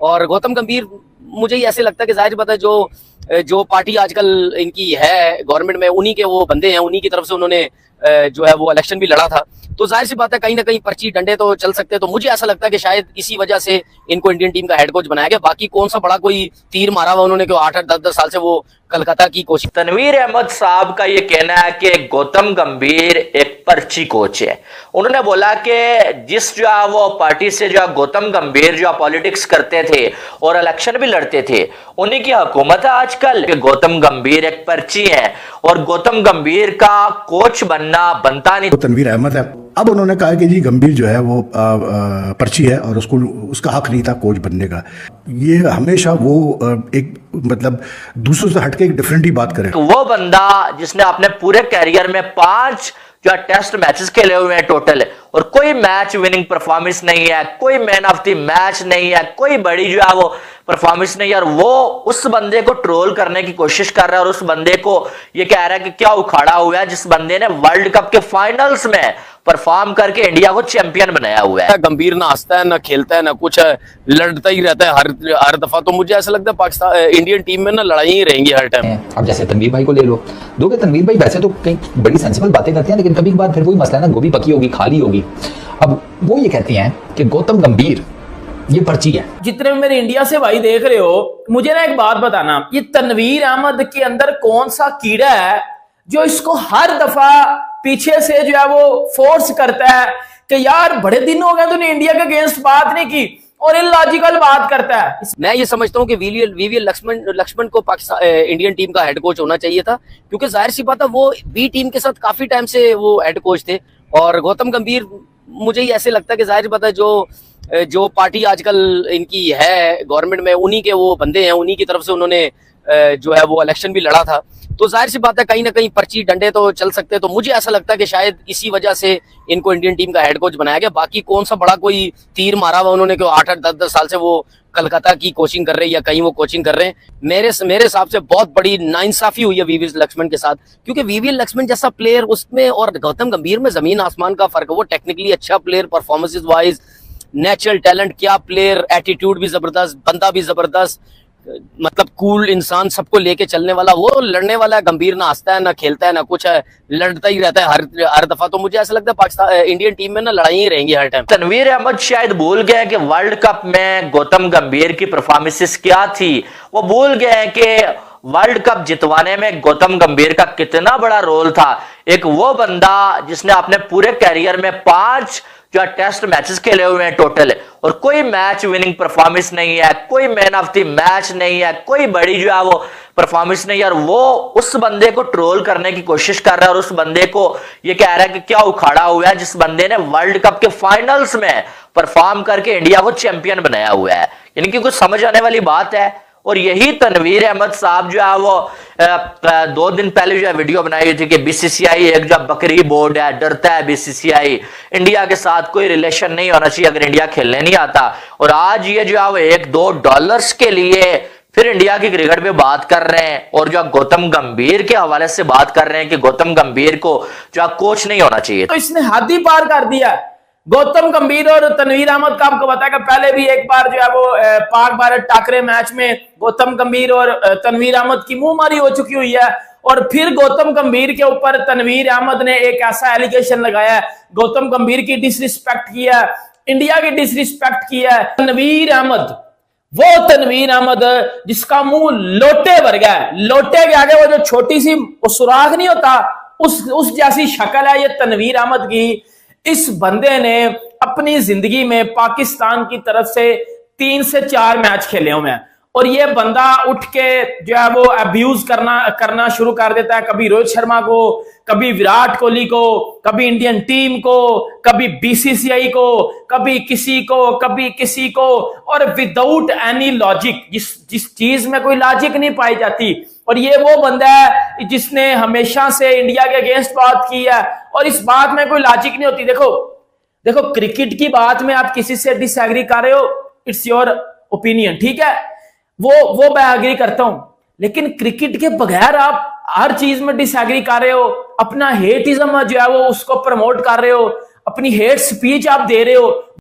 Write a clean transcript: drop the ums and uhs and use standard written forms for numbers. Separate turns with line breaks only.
और गौतम गंभीर मुझे ही ऐसे लगता है कि जाहिर बात है जो जो पार्टी आजकल इनकी है गवर्नमेंट में, उन्हीं के वो बंदे हैं, उन्हीं की तरफ से उन्होंने जो है वो इलेक्शन भी लड़ा था। तो जाहिर सी बात है कहीं ना कहीं पर्ची डंडे तो चल सकते हैं। तो मुझे ऐसा लगता है कि शायद इसी वजह से इनको इंडियन टीम का हेड कोच बनाया गया। बाकी कौन सा बड़ा कोई तीर मारा हुआ उन्होंने, क्यों 8-8 10-10 साल से वो कलकत्ता की कोचिंग।
तनवीर अहमद साहब का ये कहना है कि गौतम गंभीर एक पर्ची कोच है। उन्होंने बोला कि जिस जो है वो पार्टी से जो गौतम गंभीर जो पॉलिटिक्स करते थे और इलेक्शन भी लड़ते थे, उन्हीं की हुकूमत है आजकल। गौतम गंभीर एक पर्ची है और गौतम गंभीर का कोच बनता नहीं।
तनवीर अहमद है। अब उन्होंने कहा कि जी गंभीर जो है वो पर्ची है और उसको उसका हक नहीं था कोच बनने का। ये हमेशा वो एक मतलब दूसरों से हटके एक डिफरेंट ही बात करे।
तो वो बंदा जिसने अपने पूरे कैरियर में 5 जो टेस्ट मैचेस खेले हुए हैं टोटल, और कोई मैच विनिंग परफॉर्मेंस नहीं है, कोई मैन ऑफ द मैच नहीं है, कोई बड़ी जो है वो परफॉर्मेंस नहीं है, और वो उस बंदे को ट्रोल करने की कोशिश कर रहा है और उस बंदे को ये कह रहा है कि क्या उखाड़ा हुआ है, जिस बंदे ने वर्ल्ड कप के फाइनल्स में परफॉर्म करके इंडिया को चैंपियन बनाया हुआ है।
गंभीर ना हंसता है, ना खेलता है, ना कुछ है, लड़ता ही रहता है हर दफा। तो मुझे ऐसा लगता है पाकिस्तान इंडियन टीम में ना लड़ाई ही रहेंगी हर टाइम।
अब जैसे तनवीर भाई को ले लो, दो तनवीर भाई वैसे तो कई बड़ी सेंसिबल बातें करते हैं, लेकिन कभी कभार फिर वही मसला है ना, गोभी पकी होगी खाली होगी। अब वो ये कहते हैं कि गौतम गंभीर ये पर्ची है।
जितने मेरे इंडिया से भाई देख रहे हो, मुझे ना एक बात बताना, ये तनवीर अहमद के अंदर कौन सा कीड़ा है जो इसको हर दफा पीछे से जो है वो फोर्स करता है कि यार बड़े दिन हो गए तूने इंडिया के अगेंस्ट बात नहीं की, और इलॉजिकल बात करता है।
मैं ये समझता हूँ कि वीवीएल लक्ष्मण को पाकिस्तान इंडियन टीम का हेड कोच होना चाहिए था, क्योंकि जाहिर सी बात है वो बी टीम के साथ काफी टाइम से वो हेड कोच थे। और गौतम गंभीर मुझे ही ऐसे लगता है कि जाहिर बात है जो पार्टी आजकल इनकी है गवर्नमेंट में, उन्हीं के वो बंदे हैं, उन्हीं की तरफ से उन्होंने जो है वो इलेक्शन भी लड़ा था। तो जाहिर सी बात है कहीं ना कहीं पर्ची डंडे तो चल सकते हैं। तो मुझे ऐसा लगता है कि शायद इसी वजह से इनको इंडियन टीम का हेड कोच बनाया गया। बाकी कौन सा बड़ा कोई तीर मारा हुआ उन्होंने, क्यों 8-8 10-10 साल से वो कलकत्ता की कोचिंग कर रहे हैं या कहीं वो कोचिंग कर रहे हैं। मेरे हिसाब से बहुत बड़ी नाइंसाफी हुई है वीवीएल लक्ष्मण के साथ, क्योंकि वीवीएल लक्ष्मण जैसा प्लेयर उसमें और गौतम गंभीर में जमीन आसमान का फर्क है। वो टेक्निकली अच्छा player, performances wise natural talent, क्या प्लेयर, एटीट्यूड भी जबरदस्त, बंदा भी जबरदस्त, मतलब कूल इंसान, सबको लेके चलने वाला। वो लड़ने वाला है। गंभीर ना हंसता है, ना खेलता है, ना कुछ है, लड़ता ही रहता है हर दफा। तो मुझे ऐसा लगता है पाकिस्तान इंडियन टीम में ना लड़ाई ही रहेंगी हर टाइम।
तनवीर अहमद शायद भूल गए कि वर्ल्ड कप में गौतम गंभीर की परफॉर्मेंसेस क्या थी। वो भूल गए कि वर्ल्ड कप जितवाने में गौतम गंभीर का कितना बड़ा रोल था। एक वो बंदा जिसने अपने पूरे कैरियर में 5 जो टेस्ट मैचेस खेले हुए हैं टोटल, और कोई मैच विनिंग परफॉर्मेंस नहीं है, कोई मैन ऑफ द मैच नहीं है, कोई बड़ी जो है वो परफॉर्मेंस नहीं है, और वो उस बंदे को ट्रोल करने की कोशिश कर रहा है और उस बंदे को ये कह रहा है कि क्या उखाड़ा हुआ है, जिस बंदे ने वर्ल्ड कप के फाइनल्स में परफॉर्म करके इंडिया को चैंपियन बनाया हुआ है। यानी कि कुछ समझ आने वाली बात है। और यही तनवीर अहमद साहब जो है वो 2 दिन पहले जो है वीडियो बनाई हुई थी कि बीसीसीआई एक जो बकरी बोर्ड है, डरता है बीसीसीआई, इंडिया के साथ कोई रिलेशन नहीं होना चाहिए अगर इंडिया खेलने नहीं आता। और आज ये जो है वो $1-2 के लिए फिर इंडिया की क्रिकेट पे बात कर रहे हैं और जो गौतम गंभीर के हवाले से बात कर रहे हैं कि गौतम गंभीर को जो कोच नहीं होना चाहिए।
तो इसने हद ही पार कर दिया। गौतम गंभीर और तनवीर अहमद का आपको बताया कि पहले भी एक बार जो है वो पाक भारत टाकरे मैच में गौतम गंभीर और तनवीर अहमद की मुंहमारी हो चुकी हुई है। और फिर गौतम गंभीर के ऊपर तनवीर अहमद ने एक ऐसा एलिगेशन लगाया, गौतम गंभीर की डिसरिस्पेक्ट किया, इंडिया की डिसरिस्पेक्ट किया। तनवीर अहमद, वो तनवीर अहमद जिसका मुंह लोटे भर गया है, लोटे के आगे वो जो छोटी सी सुराख नहीं होता, उस जैसी शक्ल है ये तनवीर अहमद की। इस बंदे ने अपनी जिंदगी में पाकिस्तान की तरफ से 3 से 4 मैच खेले हुए हैं, और ये बंदा उठ के जो है वो अब्यूज करना शुरू कर देता है, कभी रोहित शर्मा को, कभी विराट कोहली को, कभी इंडियन टीम को, कभी बीसीसीआई को, कभी किसी को, और विदाउट एनी लॉजिक, जिस चीज में कोई लॉजिक नहीं पाई जाती। और ये वो बंदा है जिसने हमेशा से इंडिया के अगेंस्ट बात की है, और इस बात में कोई लॉजिक नहीं होती। देखो क्रिकेट की बात में आप किसी से डिसएग्री कर रहे हो, इट्स योर ओपिनियन, ठीक है, वो मैं एग्री करता हूं, लेकिन क्रिकेट के बगैर आप हर चीज में डिसएग्री कर रहे हो, अपना हेटिज्म जो है वो उसको प्रमोट कर रहे हो, अपनी हेट स्पीच आप दे रहे हो।